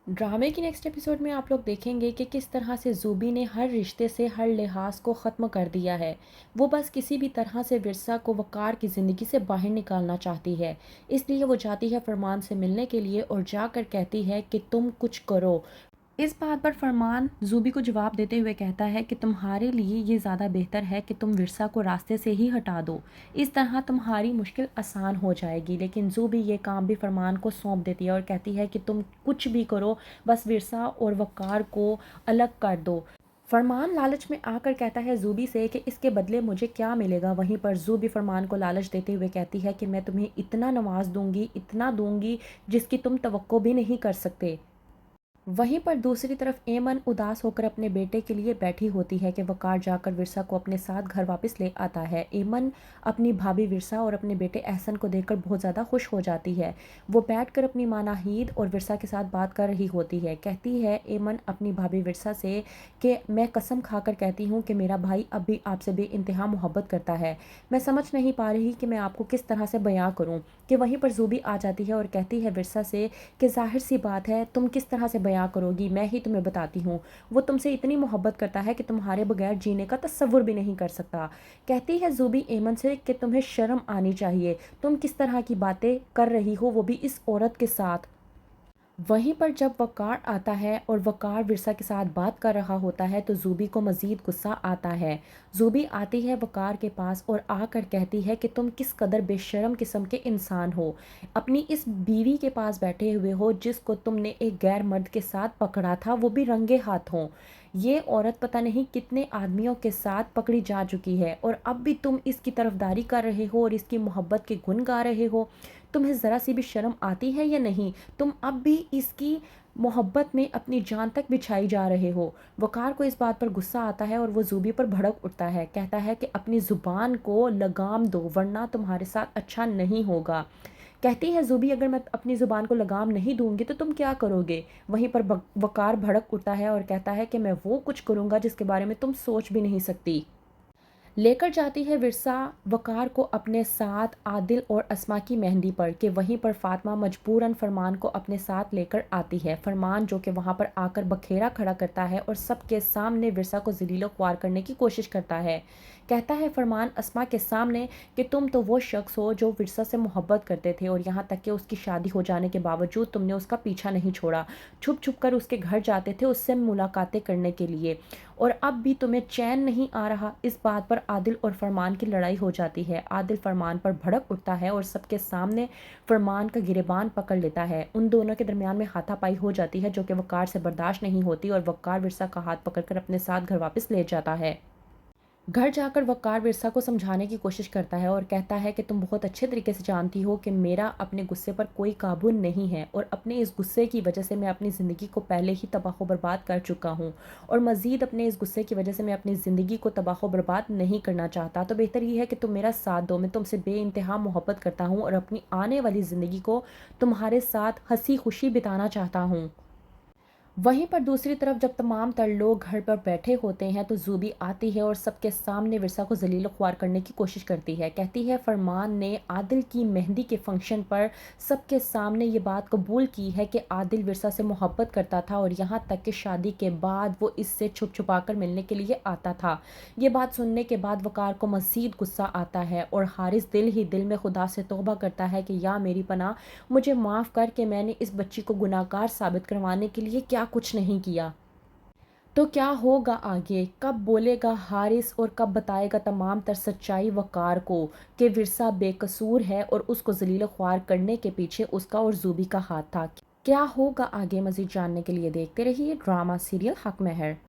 ड्रामे की next episode में आप लोग देखेंगे कि किस तरह से ज़ूबी ने हर रिश्ते से हर लिहाज को ख़त्म कर दिया है। वो बस किसी भी तरह से विरसा को वक़ार की ज़िंदगी से बाहर निकालना चाहती है। इसलिए वो जाती है फरमान से मिलने के लिए और जाकर कहती है कि तुम कुछ करो। इस बात पर फरमान ज़ूबी को जवाब देते हुए कहता है कि तुम्हारे लिए ये ज़्यादा बेहतर है कि तुम विरसा को रास्ते से ही हटा दो। इस तरह तुम्हारी मुश्किल आसान हो जाएगी। लेकिन ज़ूबी ये काम भी फरमान को सौंप देती है और कहती है कि तुम कुछ भी करो, बस विरसा और वक़ार को अलग कर दो। फरमान लालच में आकर कहता है ज़ूबी से कि इसके बदले मुझे क्या मिलेगा। वहीं पर ज़ूबी फरमान को लालच देते हुए कहती है कि मैं तुम्हें इतना नवाज दूंगी, इतना दूंगी जिसकी तुम तवक्को भी नहीं कर सकते। वहीं पर दूसरी तरफ एमन उदास होकर अपने बेटे के लिए बैठी होती है कि वकार जाकर विरसा को अपने साथ घर वापस ले आता है। एमन अपनी भाभी विरसा और अपने बेटे एहसन को देखकर बहुत ज़्यादा खुश हो जाती है। वो बैठकर अपनी माँ नाहीद और विरसा के साथ बात कर रही होती है। कहती है एमन अपनी भाभी विरसा से कि मैं कसम खाकर कहती हूँ कि मेरा भाई अब भी आपसे बेइंतहा मोहब्बत करता है। मैं समझ नहीं पा रही कि मैं आपको किस तरह से बयां करूँ। कि वहीं पर ज़ूबी आ जाती है और कहती है विरसा से कि ज़ाहिर सी बात है, तुम किस तरह से बयां करोगी, मैं ही तुम्हें बताती हूँ। वो तुमसे इतनी मोहब्बत करता है कि तुम्हारे बगैर जीने का तसव्वुर भी नहीं कर सकता। कहती है ज़ूबी एमन से कि तुम्हें शर्म आनी चाहिए, तुम किस तरह की बातें कर रही हो, वो भी इस औरत के साथ। वहीं पर जब वक़ार आता है और वक़ार विरसा के साथ बात कर रहा होता है तो ज़ूबी को मज़ीद गुस्सा आता है। ज़ूबी आती है वक़ार के पास और आकर कहती है कि तुम किस कदर बेशर्म किस्म के इंसान हो। अपनी इस बीवी के पास बैठे हुए हो जिसको तुमने एक गैर मर्द के साथ पकड़ा था, वो भी रंगे हाथों। ये औरत पता नहीं कितने आदमियों के साथ पकड़ी जा चुकी है और अब भी तुम इसकी तरफदारी कर रहे हो और इसकी मोहब्बत के गुण गा रहे हो। तुम्हें ज़रा सी भी शर्म आती है या नहीं? तुम अब भी इसकी मोहब्बत में अपनी जान तक बिछाई जा रहे हो। वकार को इस बात पर गुस्सा आता है और वो ज़ूबी पर भड़क उठता है। कहता है कि अपनी ज़ुबान को लगाम दो वरना तुम्हारे साथ अच्छा नहीं होगा। कहती है ज़ूबी अगर मैं अपनी ज़ुबान को लगाम नहीं दूंगी तो तुम क्या करोगे? वहीं पर वकार भड़क उठता है और कहता है कि मैं वो कुछ करूँगा जिसके बारे में तुम सोच भी नहीं सकती। लेकर जाती है विरसा वकार को अपने साथ आदिल और अस्मा की मेहंदी पर कि वहीं पर फातिमा मजबूरन फरमान को अपने साथ लेकर आती है। फरमान जो कि वहां पर आकर बखेरा खड़ा करता है और सबके सामने विरसा को जलीलो ख्वार करने की कोशिश करता है। कहता है फरमान अस्मा के सामने कि तुम तो वो शख्स हो जो विरसा से मोहब्बत करते थे और यहाँ तक कि उसकी शादी हो जाने के बावजूद तुमने उसका पीछा नहीं छोड़ा, छुप छुप कर उसके घर जाते थे उससे मुलाकातें करने के लिए, और अब भी तुम्हें चैन नहीं आ रहा। इस बात पर आदिल और फरमान की लड़ाई हो जाती है। आदिल फरमान पर भड़क उठता है और सबके सामने फरमान का गिरेबान पकड़ लेता है। उन दोनों के दरमियान में हाथापाई हो जाती है जो कि वकार से बर्दाश्त नहीं होती और वकार विरसा का हाथ पकड़कर अपने साथ घर वापस ले जाता है। घर जाकर वकार विरसा को समझाने की कोशिश करता है और कहता है कि तुम बहुत अच्छे तरीके से जानती हो कि मेरा अपने गुस्से पर कोई काबू नहीं है और अपने इस गुस्से की वजह से मैं अपनी ज़िंदगी को पहले ही तबाह बर्बाद कर चुका हूँ और मज़ीद अपने इस गुस्से की वजह से मैं अपनी ज़िंदगी को तबाह बर्बाद नहीं करना चाहता। तो बेहतर ये है कि तुम मेरा साथ दो, मैं तुमसे बेइंतहा मोहब्बत करता हूँ और अपनी आने वाली ज़िंदगी को तुम्हारे साथ हंसी खुशी बिताना चाहता हूँ। वहीं पर दूसरी तरफ जब तमाम तर लोग घर पर बैठे होते हैं तो ज़ूबी आती है और सबके सामने विरसा को जलील ख्वार करने की कोशिश करती है। कहती है फरमान ने आदिल की मेहंदी के फंक्शन पर सबके सामने ये बात कबूल की है कि आदिल विरसा से मोहब्बत करता था और यहाँ तक कि शादी के बाद वो इससे छुप छुपा कर मिलने के लिए आता था। ये बात सुनने के बाद वकार को मज़ीद गुस्सा आता है और हारिस दिल ही दिल में खुदा से तौबा करता है कि या मेरी पनाह, मुझे माफ़ कर कि मैंने इस बच्ची को गुनाहगार साबित करवाने के लिए क्या कुछ नहीं किया। तो क्या होगा आगे, कब बोलेगा हारिस और कब बताएगा तमाम तर सच्चाई वकार को कि विरसा बेकसूर है और उसको जलील ख्वार करने के पीछे उसका और ज़ूबी का हाथ था। क्या होगा आगे, मज़ीद जानने के लिए देखते रहिए ड्रामा सीरियल हक महर।